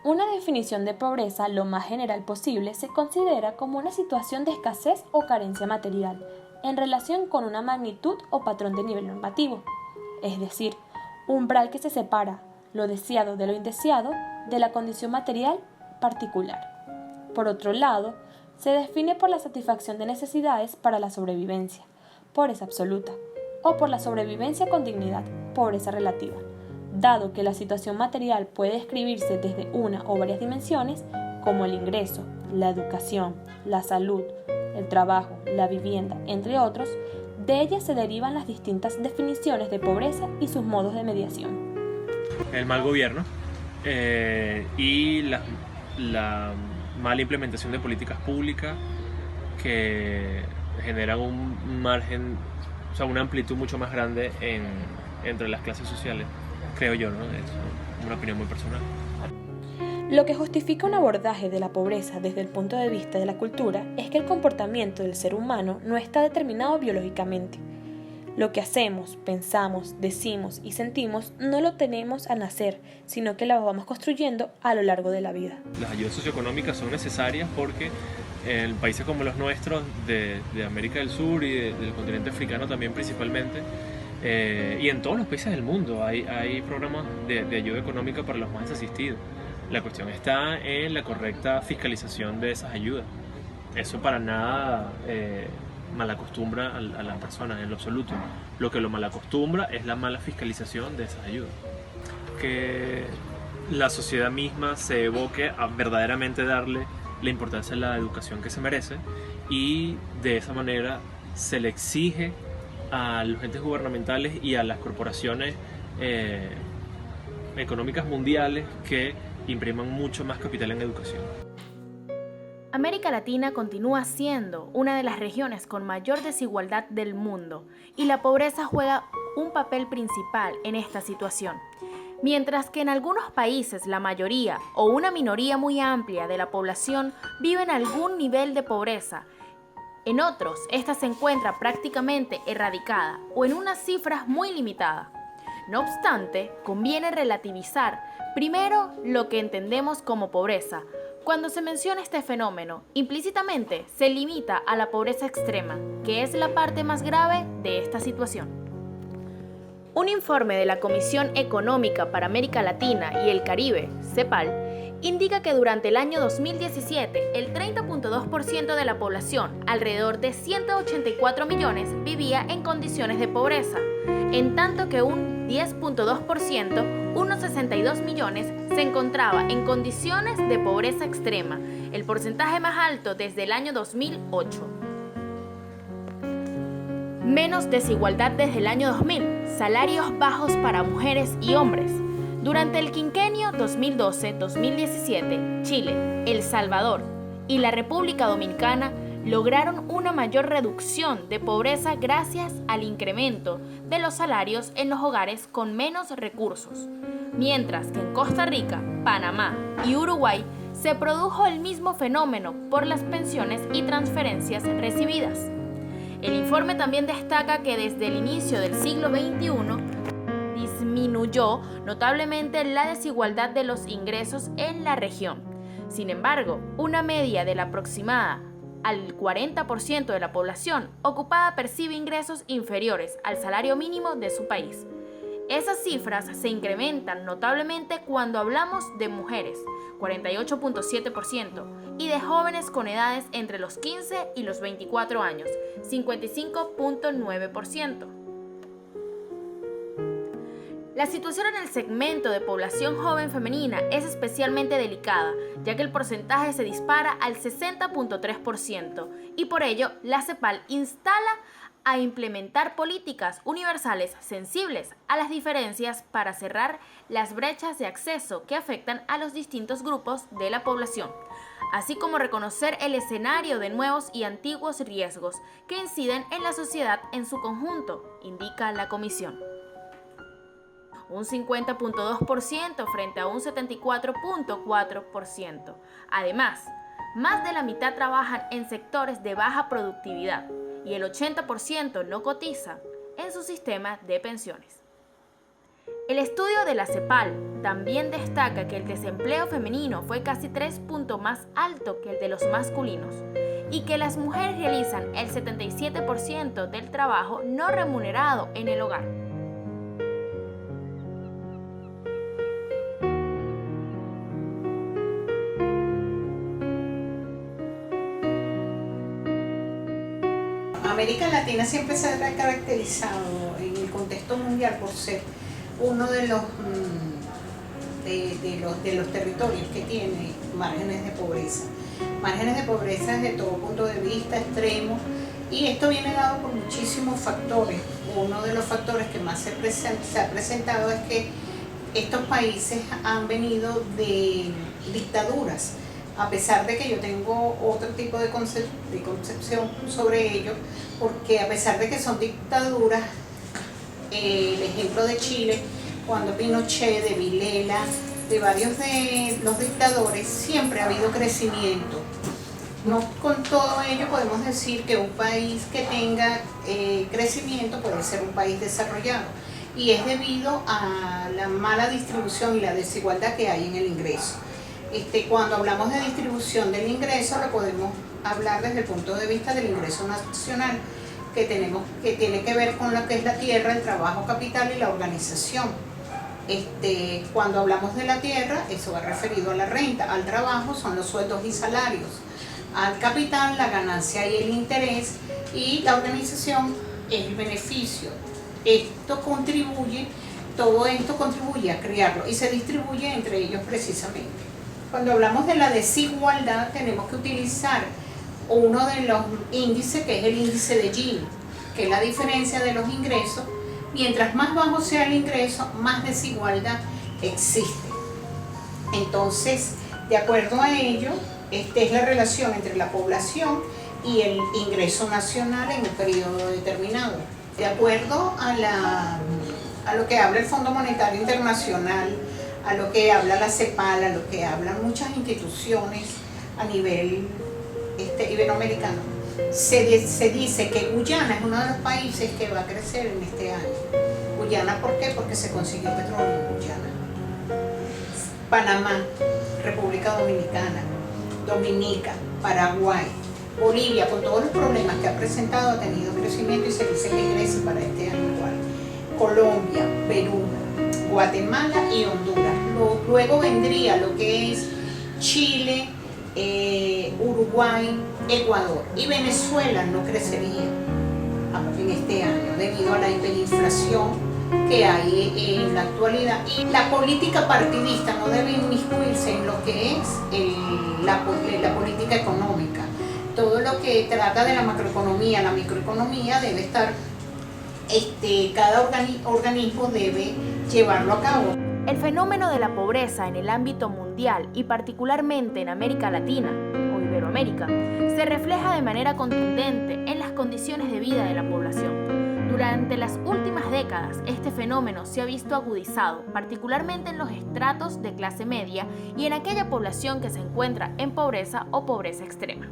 Una definición de pobreza lo más general posible se considera como una situación de escasez o carencia material en relación con una magnitud o patrón de nivel normativo, es decir, umbral que se separa lo deseado de lo indeseado de la condición material particular. Por otro lado, se define por la satisfacción de necesidades para la sobrevivencia, pobreza absoluta, o por la sobrevivencia con dignidad, pobreza relativa, dado que la situación material puede describirse desde una o varias dimensiones, como el ingreso, la educación, la salud, el trabajo, la vivienda, entre otros. De ellas se derivan las distintas definiciones de pobreza y sus modos de mediación. El mal gobierno y la mala implementación de políticas públicas que generan un margen, o sea, una amplitud mucho más grande entre las clases sociales, creo yo, ¿no? Es una opinión muy personal. Lo que justifica un abordaje de la pobreza desde el punto de vista de la cultura es que el comportamiento del ser humano no está determinado biológicamente. Lo que hacemos, pensamos, decimos y sentimos no lo tenemos al nacer, sino que lo vamos construyendo a lo largo de la vida. Las ayudas socioeconómicas son necesarias porque en países como los nuestros, de América del Sur y del continente africano también principalmente, y en todos los países del mundo hay programas de ayuda económica para los más desasistidos. La cuestión está en la correcta fiscalización de esas ayudas. Eso para nada malacostumbra a las personas en lo absoluto. Lo que lo malacostumbra es la mala fiscalización de esas ayudas. Que la sociedad misma se evoque a verdaderamente darle la importancia a la educación que se merece, y de esa manera se le exige a los entes gubernamentales y a las corporaciones económicas mundiales que impriman mucho más capital en educación. América Latina continúa siendo una de las regiones con mayor desigualdad del mundo y la pobreza juega un papel principal en esta situación. Mientras que en algunos países la mayoría o una minoría muy amplia de la población vive en algún nivel de pobreza, en otros esta se encuentra prácticamente erradicada o en unas cifras muy limitadas. No obstante, conviene relativizar primero lo que entendemos como pobreza. Cuando se menciona este fenómeno, implícitamente se limita a la pobreza extrema, que es la parte más grave de esta situación. Un informe de la Comisión Económica para América Latina y el Caribe, CEPAL, indica que durante el año 2017, el 30.2% de la población, alrededor de 184 millones, vivía en condiciones de pobreza, en tanto que un 10.2%, unos 62 millones, se encontraba en condiciones de pobreza extrema, el porcentaje más alto desde el año 2008. Menos desigualdad desde el año 2000, salarios bajos para mujeres y hombres. Durante el quinquenio 2012-2017, Chile, El Salvador y la República Dominicana lograron una mayor reducción de pobreza gracias al incremento de los salarios en los hogares con menos recursos, mientras que en Costa Rica, Panamá y Uruguay se produjo el mismo fenómeno por las pensiones y transferencias recibidas. El informe también destaca que desde el inicio del siglo XXI disminuyó notablemente la desigualdad de los ingresos en la región. Sin embargo, una media de la aproximada al 40% de la población ocupada percibe ingresos inferiores al salario mínimo de su país. Esas cifras se incrementan notablemente cuando hablamos de mujeres, 48.7%, y de jóvenes con edades entre los 15 y los 24 años, 55.9%. La situación en el segmento de población joven femenina es especialmente delicada, ya que el porcentaje se dispara al 60.3% y por ello la CEPAL instala a implementar políticas universales sensibles a las diferencias para cerrar las brechas de acceso que afectan a los distintos grupos de la población, así como reconocer el escenario de nuevos y antiguos riesgos que inciden en la sociedad en su conjunto, indica la Comisión. Un 50.2% frente a un 74.4%. Además, más de la mitad trabajan en sectores de baja productividad y el 80% no cotiza en su sistema de pensiones. El estudio de la CEPAL también destaca que el desempleo femenino fue casi 3 puntos más alto que el de los masculinos y que las mujeres realizan el 77% del trabajo no remunerado en el hogar. América Latina siempre se ha caracterizado en el contexto mundial por ser uno de los territorios que tiene márgenes de pobreza desde todo punto de vista extremo, y esto viene dado por muchísimos factores. Uno de los factores que más se ha presentado es que estos países han venido de dictaduras, a pesar de que yo tengo otro tipo de concepción sobre ello, porque a pesar de que son dictaduras, el ejemplo de Chile, cuando Pinochet, de Vilela, de varios de los dictadores, siempre ha habido crecimiento. No con todo ello podemos decir que un país que tenga crecimiento puede ser un país desarrollado, y es debido a la mala distribución y la desigualdad que hay en el ingreso. Cuando hablamos de distribución del ingreso, lo podemos hablar desde el punto de vista del ingreso nacional, que tiene que ver con lo que es la tierra, el trabajo, capital y la organización. Cuando hablamos de la tierra, eso va referido a la renta; al trabajo son los sueldos y salarios; al capital, la ganancia y el interés; y la organización es el beneficio. Todo esto contribuye a crearlo y se distribuye entre ellos precisamente. Cuando hablamos de la desigualdad, tenemos que utilizar uno de los índices, que es el índice de Gini, que es la diferencia de los ingresos. Mientras más bajo sea el ingreso, más desigualdad existe. Entonces, de acuerdo a ello, esta es la relación entre la población y el ingreso nacional en un periodo determinado. De acuerdo a lo que habla el Fondo Monetario Internacional, a lo que habla la CEPAL, a lo que hablan muchas instituciones a nivel iberoamericano, se dice que Guyana es uno de los países que va a crecer en este año. Guyana, ¿por qué? Porque se consiguió petróleo en Guyana. Panamá, República Dominicana, Dominica, Paraguay, Bolivia, con todos los problemas que ha presentado, ha tenido crecimiento y se dice que crece para este año igual. Colombia, Perú, Guatemala y Honduras. Luego vendría lo que es Chile, Uruguay, Ecuador, y Venezuela no crecería en este año debido a la hiperinflación que hay en la actualidad, y la política partidista no debe inmiscuirse en lo que es la política económica. Todo lo que trata de la macroeconomía, la microeconomía debe estar, cada organismo debe llevarlo a cabo. El fenómeno de la pobreza en el ámbito mundial y particularmente en América Latina o Iberoamérica se refleja de manera contundente en las condiciones de vida de la población. Durante las últimas décadas, este fenómeno se ha visto agudizado, particularmente en los estratos de clase media y en aquella población que se encuentra en pobreza o pobreza extrema.